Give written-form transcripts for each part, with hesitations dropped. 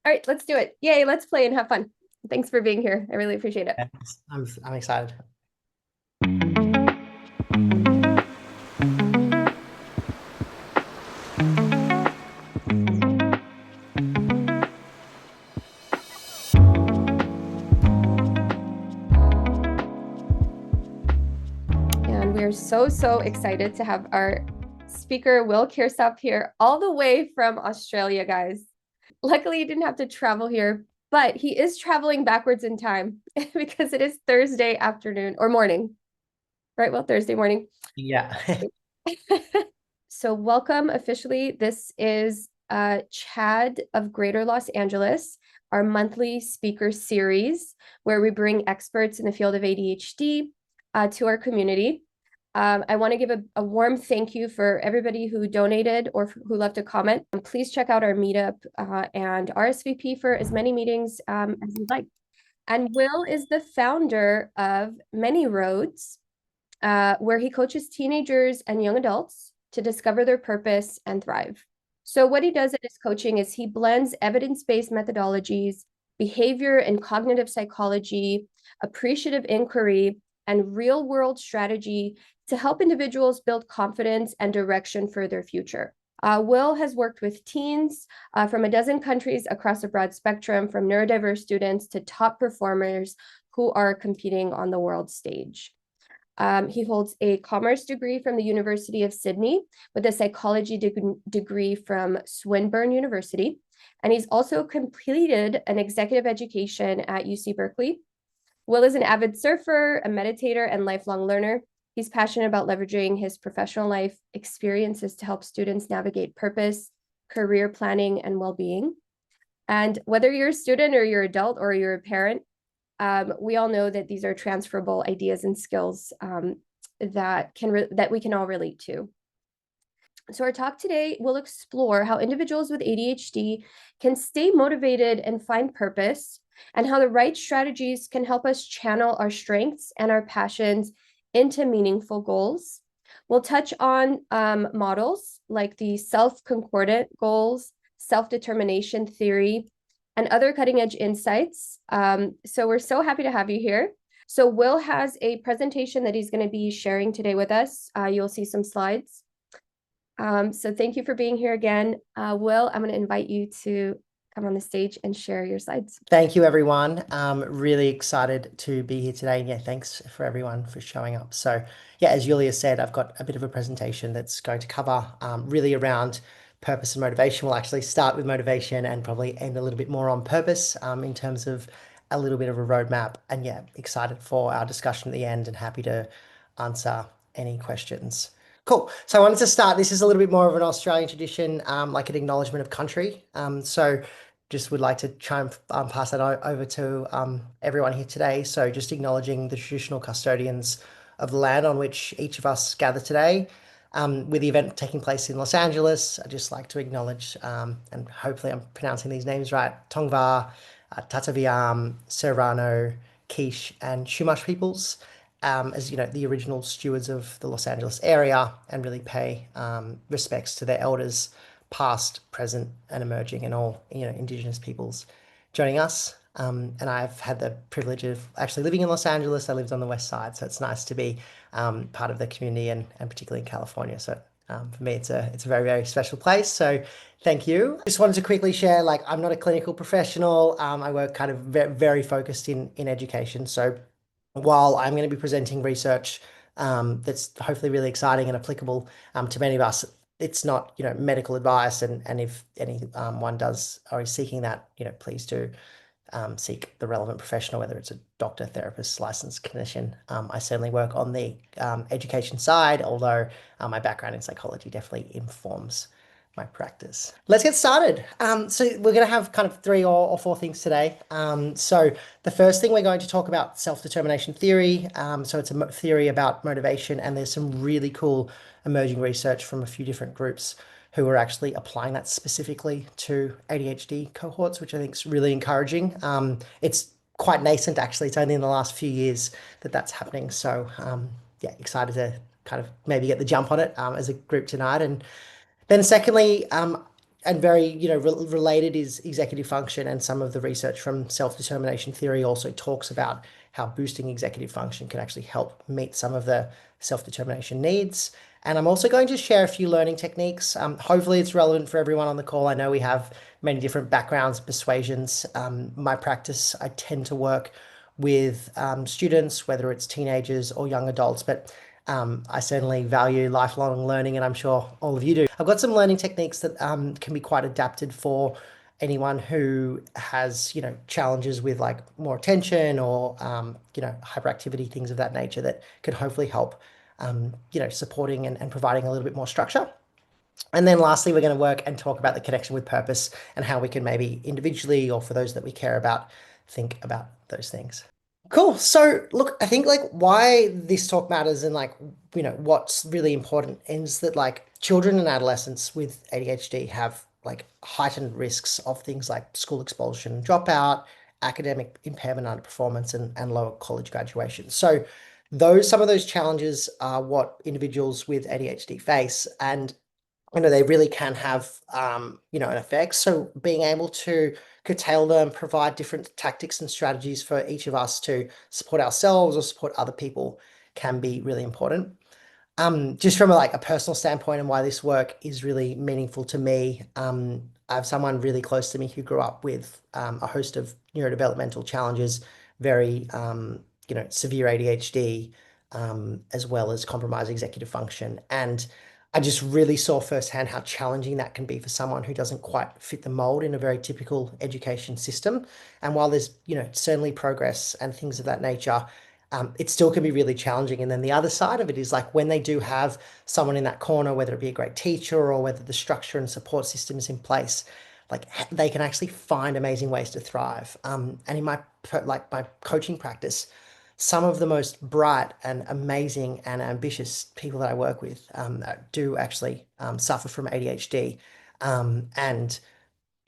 All right, let's do it. Yay, let's play and have fun. Thanks for being here. I really appreciate it. Yes, I'm excited. And we're so excited to have our speaker, Will Kirsop, here all the way from Australia, guys. Luckily, he didn't have to travel here, but he is traveling backwards in time because it is Thursday afternoon or morning, right? Well, Thursday morning. Yeah. So, welcome officially. This is Chad of Greater Los Angeles, our monthly speaker series where we bring experts in the field of ADHD to our community. I want to give a warm thank you for everybody who donated or who left a comment. Please check out our meetup and RSVP for as many meetings as you'd like. And Will is the founder of Many Roads, where he coaches teenagers and young adults to discover their purpose and thrive. So, what he does in his coaching is he blends evidence based methodologies, behavior and cognitive psychology, appreciative inquiry, and real world strategy to help individuals build confidence and direction for their future. Will has worked with teens from a dozen countries across a broad spectrum, from neurodiverse students to top performers who are competing on the world stage. He holds a commerce degree from the University of Sydney with a psychology degree from Swinburne University. And he's also completed an executive education at UC Berkeley. Will is an avid surfer, a meditator, and lifelong learner. He's passionate about leveraging his professional life experiences to help students navigate purpose, career planning, and well-being. And whether you're a student or you're an adult or you're a parent, we all know that these are transferable ideas and skills that we can all relate to. So our talk today will explore how individuals with ADHD can stay motivated and find purpose, and how the right strategies can help us channel our strengths and our passions into meaningful goals. We'll touch on models like the self-concordant goals, self-determination theory, and other cutting-edge insights. So we're so happy to have you here. So Will has a presentation that he's going to be sharing today with us. You'll see some slides. So thank you for being here again. Will, I'm going to invite you to come on the stage and share your slides. Thank you, everyone. Really excited to be here today. And yeah, thanks for everyone for showing up. So yeah, as Yulia said, I've got a bit of a presentation that's going to cover really around purpose and motivation. We'll actually start with motivation and probably end a little bit more on purpose in terms of a little bit of a roadmap. And yeah, excited for our discussion at the end and happy to answer any questions. Cool. So I wanted to start. This is a little bit more of an Australian tradition, like an acknowledgement of country. So just would like to try and pass that over to everyone here today. So just acknowledging the traditional custodians of the land on which each of us gather today. With the event taking place in Los Angeles, I'd just like to acknowledge, and hopefully I'm pronouncing these names right, Tongva, Tataviam, Serrano, Quiche, and Chumash peoples, as you know, the original stewards of the Los Angeles area, and really pay respects to their elders, past, present, and emerging, and all Indigenous peoples joining us. And I've had the privilege of actually living in Los Angeles. I lived on the west side, so it's nice to be part of the community, and particularly in California. So for me, it's a very special place. So thank you. Just wanted to quickly share, like, I'm not a clinical professional. I work kind of very focused in education. So while I'm going to be presenting research that's hopefully really exciting and applicable to many of us, it's not, medical advice. And if anyone does or is seeking that, please do seek the relevant professional, whether it's a doctor, therapist, licensed clinician. I certainly work on the education side, although my background in psychology definitely informs my practice. Let's get started. So we're going to have kind of three or four things today. So the first thing, we're going to talk about self-determination theory. So it's a theory about motivation, and there's some really cool emerging research from a few different groups who are actually applying that specifically to ADHD cohorts, which I think is really encouraging. It's quite nascent, actually. It's only in the last few years that that's happening. So yeah, excited to kind of maybe get the jump on it as a group tonight. And then secondly, and very, related is executive function, and some of the research from self-determination theory also talks about how boosting executive function can actually help meet some of the self-determination needs. And I'm also going to share a few learning techniques. Hopefully it's relevant for everyone on the call. I know we have many different backgrounds, persuasions. My practice, I tend to work with students, whether it's teenagers or young adults, but I certainly value lifelong learning, and I'm sure all of you do. I've got some learning techniques that can be quite adapted for anyone who has, challenges with like more attention or, hyperactivity, things of that nature that could hopefully help, supporting and providing a little bit more structure. And then lastly, we're going to work and talk about the connection with purpose and how we can maybe individually or for those that we care about, think about those things. Cool. So look, I think like why this talk matters and like, what's really important is that like children and adolescents with ADHD have like heightened risks of things like school expulsion, dropout, academic impairment, underperformance, and lower college graduation. So some of those challenges are what individuals with ADHD face. And they really can have, an effect. So being able to curtail them, provide different tactics and strategies for each of us to support ourselves or support other people can be really important. Just from a personal standpoint and why this work is really meaningful to me, I have someone really close to me who grew up with a host of neurodevelopmental challenges, very, severe ADHD, as well as compromised executive function. And I just really saw firsthand how challenging that can be for someone who doesn't quite fit the mold in a very typical education system. And while there's, certainly progress and things of that nature, it still can be really challenging. And then the other side of it is like when they do have someone in that corner, whether it be a great teacher or whether the structure and support system is in place, like they can actually find amazing ways to thrive. And in my coaching practice, some of the most bright and amazing and ambitious people that I work with do actually suffer from ADHD, and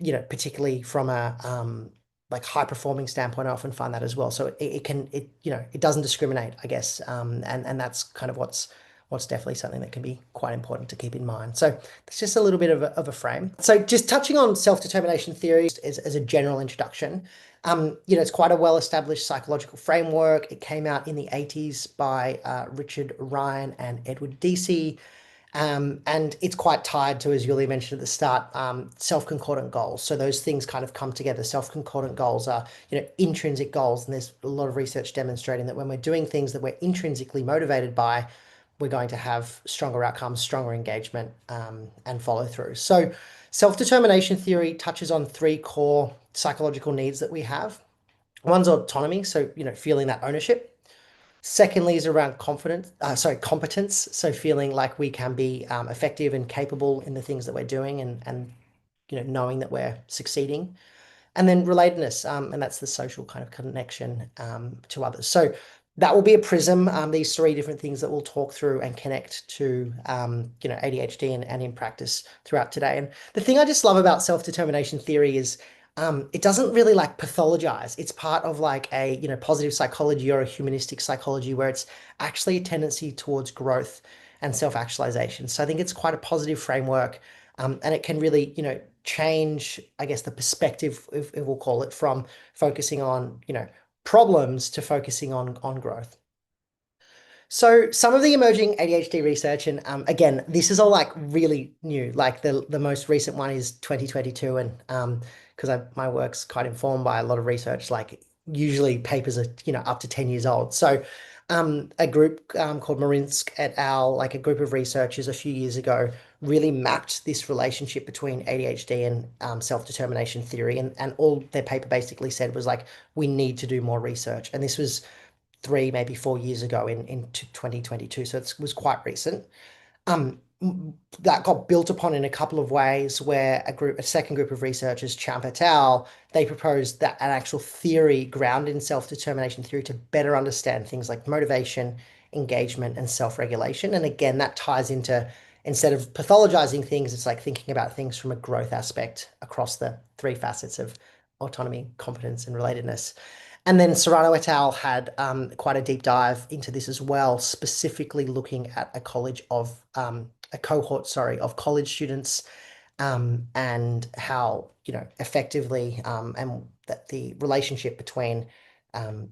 particularly from a like high performing standpoint, I often find that as well. So it doesn't discriminate, I guess, and that's kind of what's definitely something that can be quite important to keep in mind. So it's just a little bit of a frame. So just touching on self-determination theory as a general introduction. It's quite a well-established psychological framework. It came out in the 80s by Richard Ryan and Edward Deci. And it's quite tied to, as Yulia mentioned at the start, self-concordant goals. So those things kind of come together. Self-concordant goals are, intrinsic goals. And there's a lot of research demonstrating that when we're doing things that we're intrinsically motivated by, we're going to have stronger outcomes, stronger engagement, and follow through. So self-determination theory touches on three core psychological needs that we have. One's autonomy, so, feeling that ownership. Secondly is around competence. So feeling like we can be effective and capable in the things that we're doing and knowing that we're succeeding. And then relatedness, and that's the social kind of connection to others. So that will be a prism, these three different things that we'll talk through and connect to, ADHD and in practice throughout today. And the thing I just love about self-determination theory is it doesn't really like pathologize. It's part of like a, positive psychology or a humanistic psychology where it's actually a tendency towards growth and self-actualization. So I think it's quite a positive framework, and it can really, change, I guess, the perspective, if we'll call it, from focusing on, problems to focusing on growth. So some of the emerging ADHD research, and again, this is all like really new. Like the most recent one is 2022, and because my work's quite informed by a lot of research, like usually papers are up to 10 years old. So a group called Marinsk et al., like a group of researchers a few years ago, really mapped this relationship between ADHD and self-determination theory, and all their paper basically said was like, we need to do more research, and this was 3, maybe 4 years ago in 2022. So it was quite recent. That got built upon in a couple of ways where a second group of researchers, Champ et al., they proposed that an actual theory grounded in self-determination theory to better understand things like motivation, engagement, and self-regulation. And again, that ties into, instead of pathologizing things, it's like thinking about things from a growth aspect across the three facets of autonomy, competence, and relatedness. And then Serrano et al. Had quite a deep dive into this as well, specifically looking at a cohort, of college students and how, effectively, and that the relationship between um,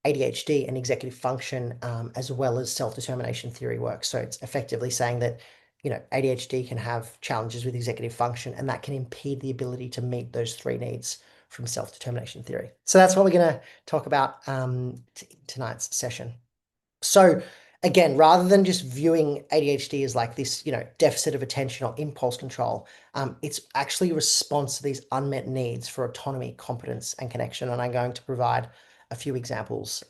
ADHD and executive function, as well as self-determination theory works. So it's effectively saying that, ADHD can have challenges with executive function, and that can impede the ability to meet those three needs from self-determination theory. So that's what we're going to talk about tonight's session. So again, rather than just viewing ADHD as like this, deficit of attention or impulse control, it's actually a response to these unmet needs for autonomy, competence, and connection. And I'm going to provide a few examples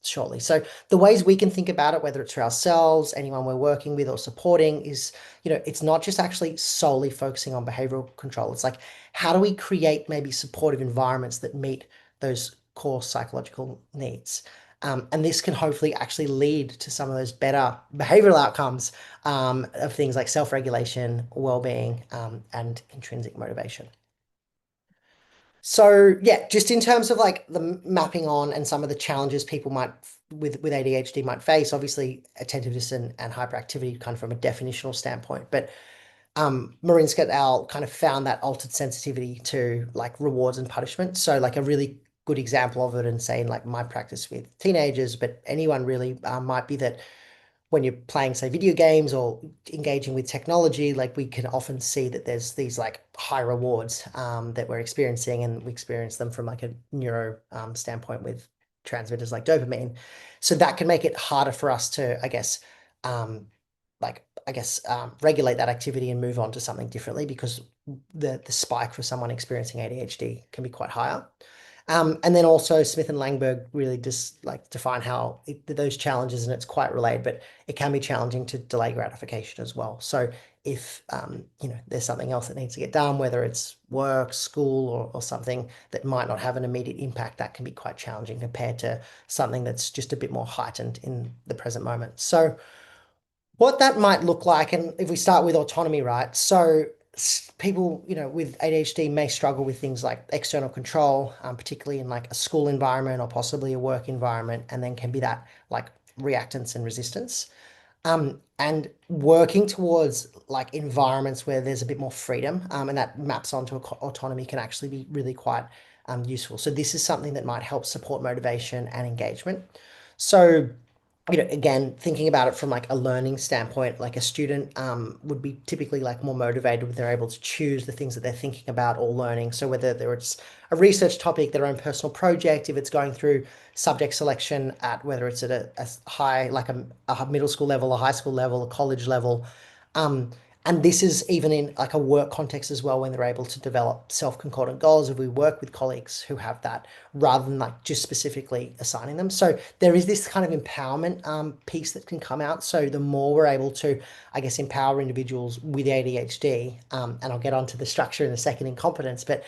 shortly. So the ways we can think about it, whether it's for ourselves, anyone we're working with or supporting, is, it's not just actually solely focusing on behavioral control. It's like, how do we create maybe supportive environments that meet those core psychological needs? And this can hopefully actually lead to some of those better behavioral outcomes of things like self-regulation, well-being, and intrinsic motivation. So yeah, just in terms of like the mapping on and some of the challenges people might with ADHD might face, obviously attentiveness and hyperactivity kind of from a definitional standpoint, but Marinsky et al. Kind of found that altered sensitivity to like rewards and punishment. So like a really good example of it, and saying like my practice with teenagers, but anyone really, might be that when you're playing, say, video games or engaging with technology, like we can often see that there's these like high rewards that we're experiencing, and we experience them from like a neuro standpoint with transmitters like dopamine. So that can make it harder for us to, um, regulate that activity and move on to something differently, because the spike for someone experiencing ADHD can be quite higher. And then also Smith and Langberg really just like define how those challenges, and it's quite related, but it can be challenging to delay gratification as well. So if there's something else that needs to get done, whether it's work, school, or something that might not have an immediate impact, that can be quite challenging compared to something that's just a bit more heightened in the present moment. So what that might look like, and if we start with autonomy, right? So people, with ADHD may struggle with things like external control, particularly in like a school environment or possibly a work environment, and then can be that like reactance and resistance. And working towards like environments where there's a bit more freedom, and that maps onto autonomy, can actually be really quite useful. So this is something that might help support motivation and engagement. So again, thinking about it from like a learning standpoint, like a student would be typically like more motivated when they're able to choose the things that they're thinking about or learning. So whether it's a research topic, their own personal project, if it's going through subject selection at whether it's at a high, like a middle school level, a high school level, a college level. Um, and this is even in like a work context as well, when they're able to develop self-concordant goals, if we work with colleagues who have that, rather than like just specifically assigning them. So there is this kind of empowerment piece that can come out. So the more we're able to, empower individuals with ADHD, and I'll get onto the structure in a second in competence, but